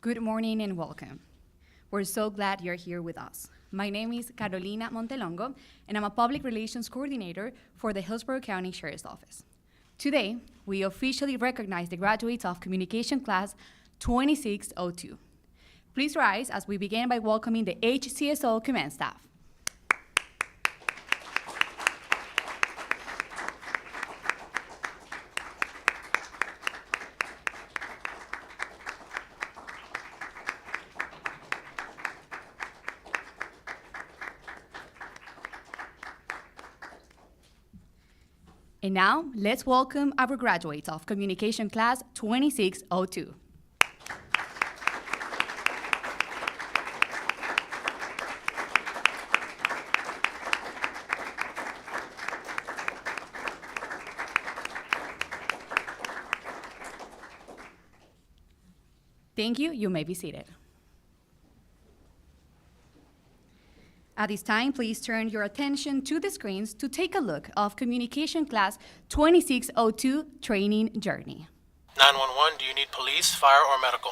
Good morning and welcome. We're so glad you're here with us. My name is Carolina Montelongo, and I'm a Public Relations Coordinator for the Hillsborough County Sheriff's Office. Today, we officially recognize the graduates of Communication Class 2602. Please rise as we begin by welcoming the HCSO command staff. And now, let's welcome our graduates of Communication Class 2602. Thank you. You may be seated. At this time, please turn your attention to the screens to take a look of Communication Class 2602 Training Journey. 911, do you need police, fire, or medical?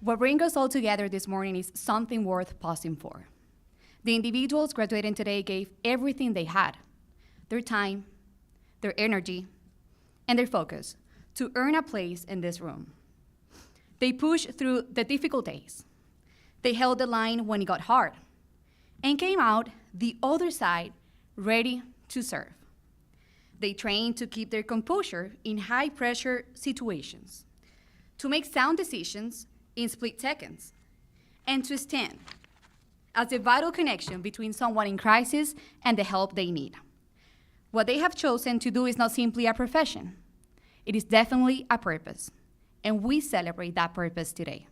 What brings us all together this morning is something worth pausing for. The individuals graduating today gave everything they had, their time, their energy, and their focus to earn a place in this room. They pushed through the difficult days. They held the line when it got hard and came out the other side ready to serve. They trained to keep their composure in high-pressure situations, to make sound decisions in split seconds, and to stand as a vital connection between someone in crisis and the help they need. What they have chosen to do is not simply a profession. It is definitely a purpose, and we celebrate that purpose today.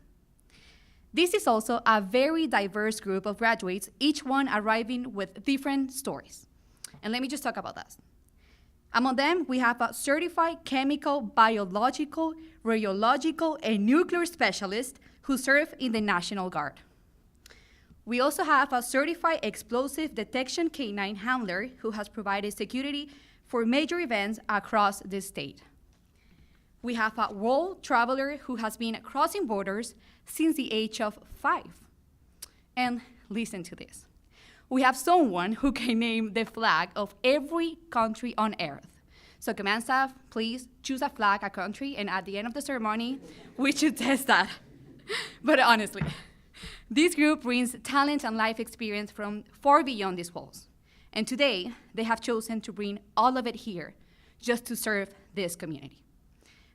This is also a very diverse group of graduates, each one arriving with different stories. And let me just talk about that. Among them, we have a certified chemical, biological, radiological, and nuclear specialist who serve in the National Guard. We also have a certified explosive detection canine handler who has provided security for major events across the state. We have a world traveler who has been crossing borders since the age of 5. And listen to this. We have someone who can name the flag of every country on earth. So command staff, please choose a flag, a country, and at the end of the ceremony, we should test that. But honestly, this group brings talent and life experience from far beyond these walls. And today, they have chosen to bring all of it here just to serve this community.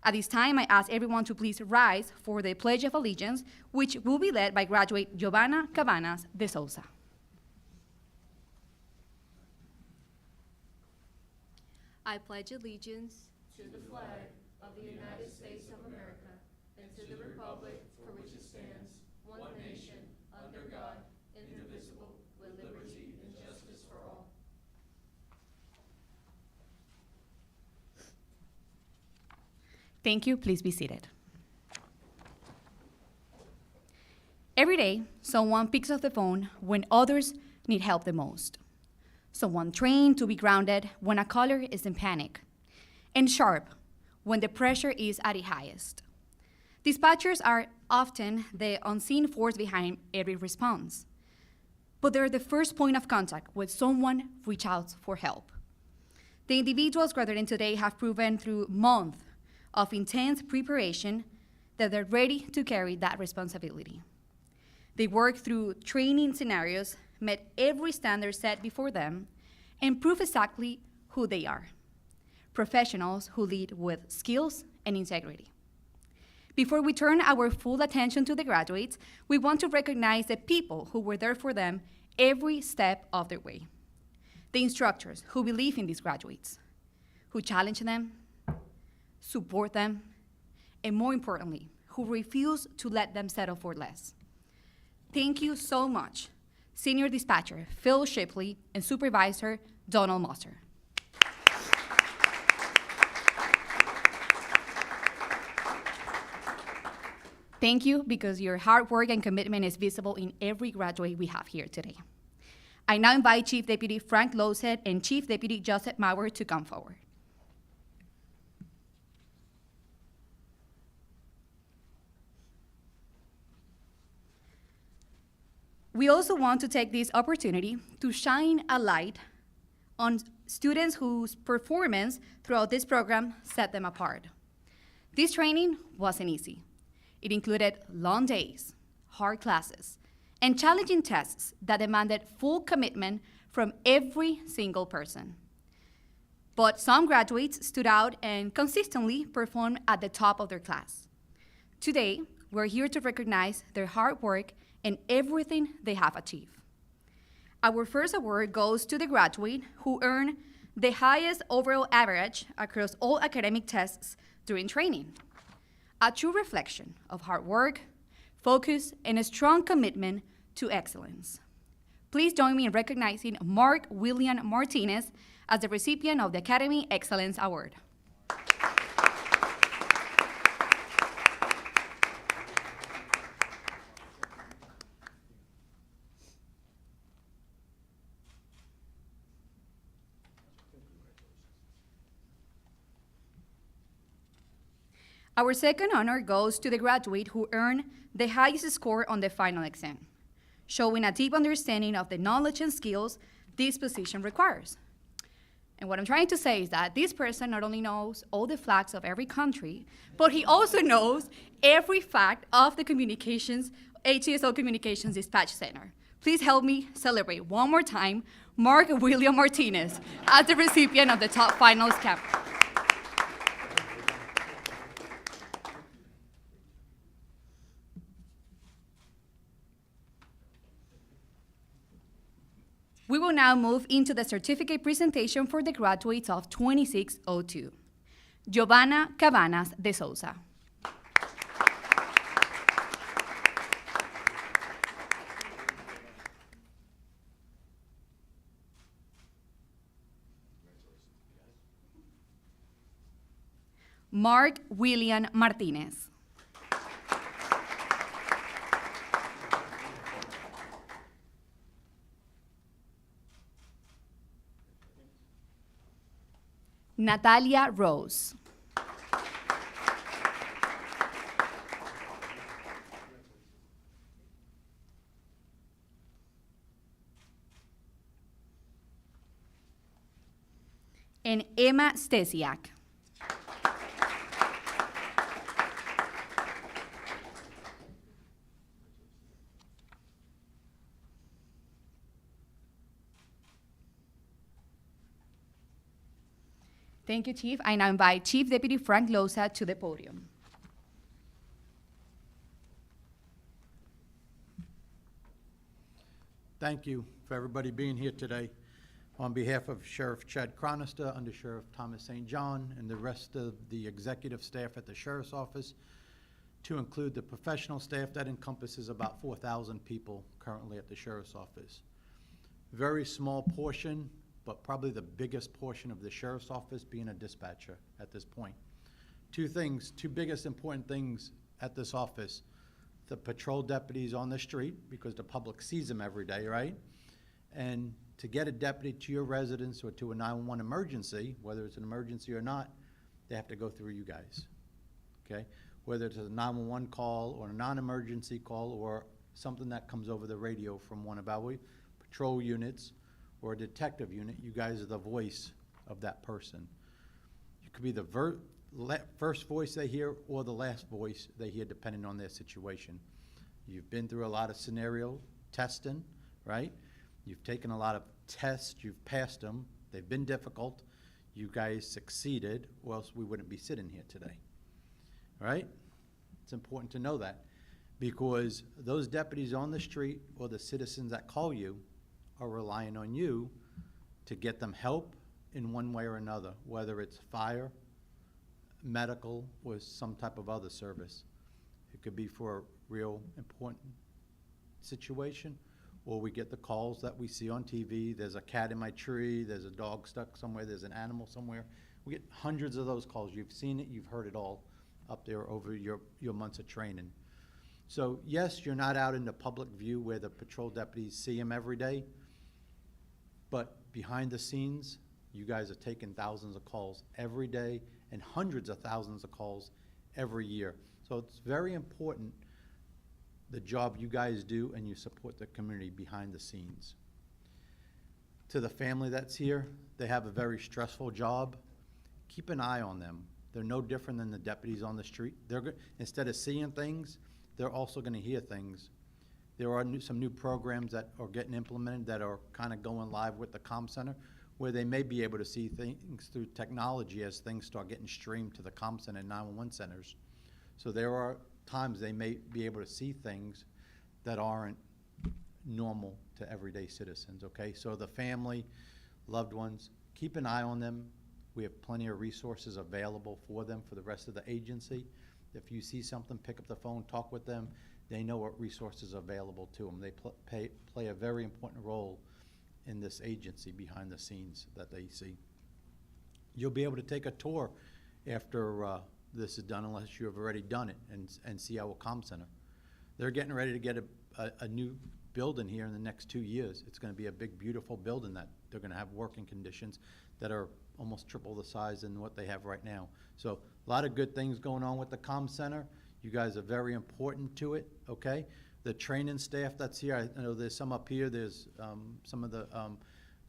At this time, I ask everyone to please rise for the Pledge of Allegiance, which will be led by graduate Giovanna Cabanas de Souza. I pledge allegiance to the flag of the United States of America and to the republic for which it stands, one nation, under God, indivisible, with liberty and justice for all. Thank you. Please be seated. Every day, someone picks up the phone when others need help the most. Someone trained to be grounded when a caller is in panic, and sharp when the pressure is at its highest. Dispatchers are often the unseen force behind every response, but they're the first point of contact when someone reaches out for help. The individuals graduating today have proven through months of intense preparation that they're ready to carry that responsibility. They work through training scenarios, met every standard set before them, and prove exactly who they are. Professionals who lead with skills and integrity. Before we turn our full attention to the graduates, we want to recognize the people who were there for them every step of their way. The instructors who believe in these graduates, who challenge them, support them, and more importantly, who refuse to let them settle for less. Thank you so much, Senior Dispatcher Phil Shipley and Supervisor Donald Moser. Thank you because your hard work and commitment is visible in every graduate we have here today. I now invite Chief Deputy Frank Losed and Chief Deputy Joseph Mauer to come forward. We also want to take this opportunity to shine a light on students whose performance throughout this program set them apart. This training wasn't easy. It included long days, hard classes, and challenging tests that demanded full commitment from every single person. But some graduates stood out and consistently performed at the top of their class. Today, we're here to recognize their hard work and everything they have achieved. Our first award goes to the graduate who earned the highest overall average across all academic tests during training. A true reflection of hard work, focus, and a strong commitment to excellence. Please join me in recognizing Mark William Martinez as the recipient of the Academy Excellence Award. Our second honor goes to the graduate who earned the highest score on the final exam, showing a deep understanding of the knowledge and skills this position requires. And what I'm trying to say is that this person not only knows all the flags of every country, but he also knows every fact of the communications, HCSO Communications Dispatch Center. Please help me celebrate one more time Mark William Martinez as the recipient of the top finals cap. We will now move into the certificate presentation for the graduates of 2602. Giovanna Cabanas de Souza. Mark William Martinez. Natalia Rose. And Emma Stesiak. Thank you, Chief. I now invite Chief Deputy Frank Loza to the podium. Thank you for everybody being here today. On behalf of Sheriff Chad Chronister, Under Sheriff Thomas St. John, and the rest of the executive staff at the Sheriff's Office, to include the professional staff that encompasses about 4,000 people currently at the Sheriff's Office. Very small portion, but probably the biggest portion of the Sheriff's Office being a dispatcher at this point. Two biggest important things at this office: the patrol deputies on the street, because the public sees them every day, right? And to get a deputy to your residence or to a 911 emergency, whether it's an emergency or not, they have to go through you guys, okay? Whether it's a 911 call or a non-emergency call or something that comes over the radio from one of our patrol units or a detective unit, you guys are the voice of that person. You could be the first voice they hear or the last voice they hear, depending on their situation. You've been through a lot of scenario testing, right? You've taken a lot of tests, you've passed them, they've been difficult, you guys succeeded, or else we wouldn't be sitting here today, all right? It's important to know that, because those deputies on the street or the citizens that call you, are relying on you to get them help in one way or another, whether it's fire, medical, or some type of other service. It could be for a real important situation, or we get the calls that we see on TV, there's a cat in my tree, there's a dog stuck somewhere, there's an animal somewhere. We get hundreds of those calls. You've seen it, you've heard it all up there over your months of training. So yes, you're not out in the public view where the patrol deputies see them every day, but behind the scenes, you guys are taking thousands of calls every day and hundreds of thousands of calls every year. So it's very important the job you guys do, and you support the community behind the scenes. To the family that's here, they have a very stressful job. Keep an eye on them. They're no different than the deputies on the street. Instead of seeing things, they're also gonna hear things. There are some new programs that are getting implemented that are kind of going live with the comm center, where they may be able to see things through technology as things start getting streamed to the comm center and 911 centers. So there are times they may be able to see things that aren't normal to everyday citizens, okay? So the family, loved ones, keep an eye on them. We have plenty of resources available for them for the rest of the agency. If you see something, pick up the phone, talk with them. They know what resources are available to them. They play a very important role in this agency behind the scenes that they see. You'll be able to take a tour after this is done, unless you have already done it, and see our comm center. They're getting ready to get a new building here in the next 2 years. It's gonna be a big, beautiful building that they're gonna have working conditions that are almost triple the size than what they have right now. So a lot of good things going on with the comm center. You guys are very important to it, okay? The training staff that's here, I know there's some up here, there's some of the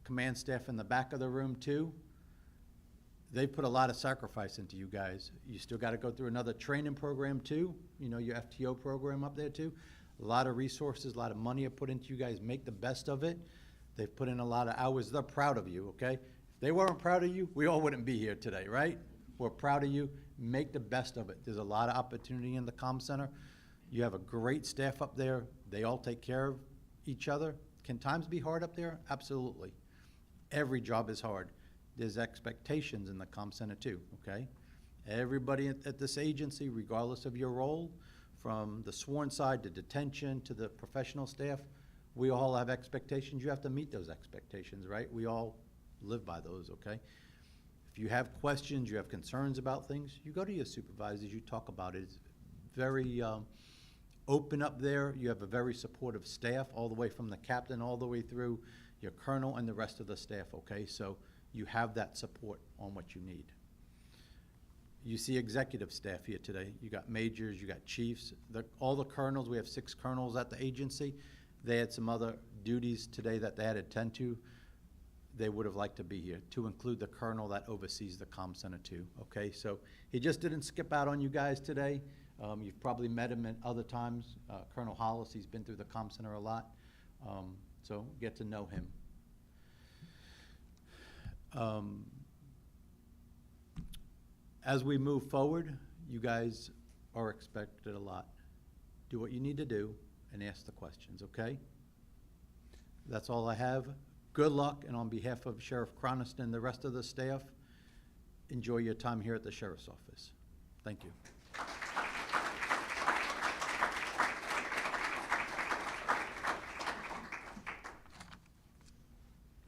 command staff in the back of the room too. They put a lot of sacrifice into you guys. You still gotta go through another training program too, you know, your FTO program up there too. A lot of resources, a lot of money are put into you guys. Make the best of it. They've put in a lot of hours. They're proud of you, okay? If they weren't proud of you, we all wouldn't be here today, right? We're proud of you. Make the best of it. There's a lot of opportunity in the comm center. You have a great staff up there. They all take care of each other. Can times be hard up there? Absolutely. Every job is hard. There's expectations in the comm center too, okay? Everybody at this agency, regardless of your role, from the sworn side to detention to the professional staff, we all have expectations. You have to meet those expectations, right? We all live by those, okay? If you have questions, you have concerns about things, you go to your supervisors, you talk about it. It's very open up there. You have a very supportive staff, all the way from the captain all the way through your colonel and the rest of the staff, okay? So you have that support on what you need. You see executive staff here today. You got majors, you got chiefs, all the colonels. We have 6 colonels at the agency. They had some other duties today that they had to attend to. They would have liked to be here, to include the colonel that oversees the comm center too, okay? So he just didn't skip out on you guys today. You've probably met him at other times. Colonel Hollis, he's been through the comm center a lot, so get to know him. As we move forward, you guys are expected a lot. Do what you need to do and ask the questions, okay? That's all I have. Good luck, and on behalf of Sheriff Chronister and the rest of the staff, enjoy your time here at the Sheriff's Office. Thank you.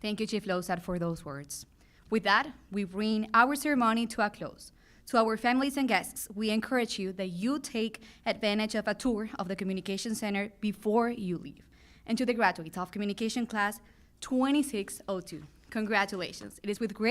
Thank you, Chief Lozad, for those words. With that, we bring our ceremony to a close. To our families and guests, we encourage you that you take advantage of a tour of the Communication Center before you leave. And to the graduates of Communication Class 2602, congratulations. It is with great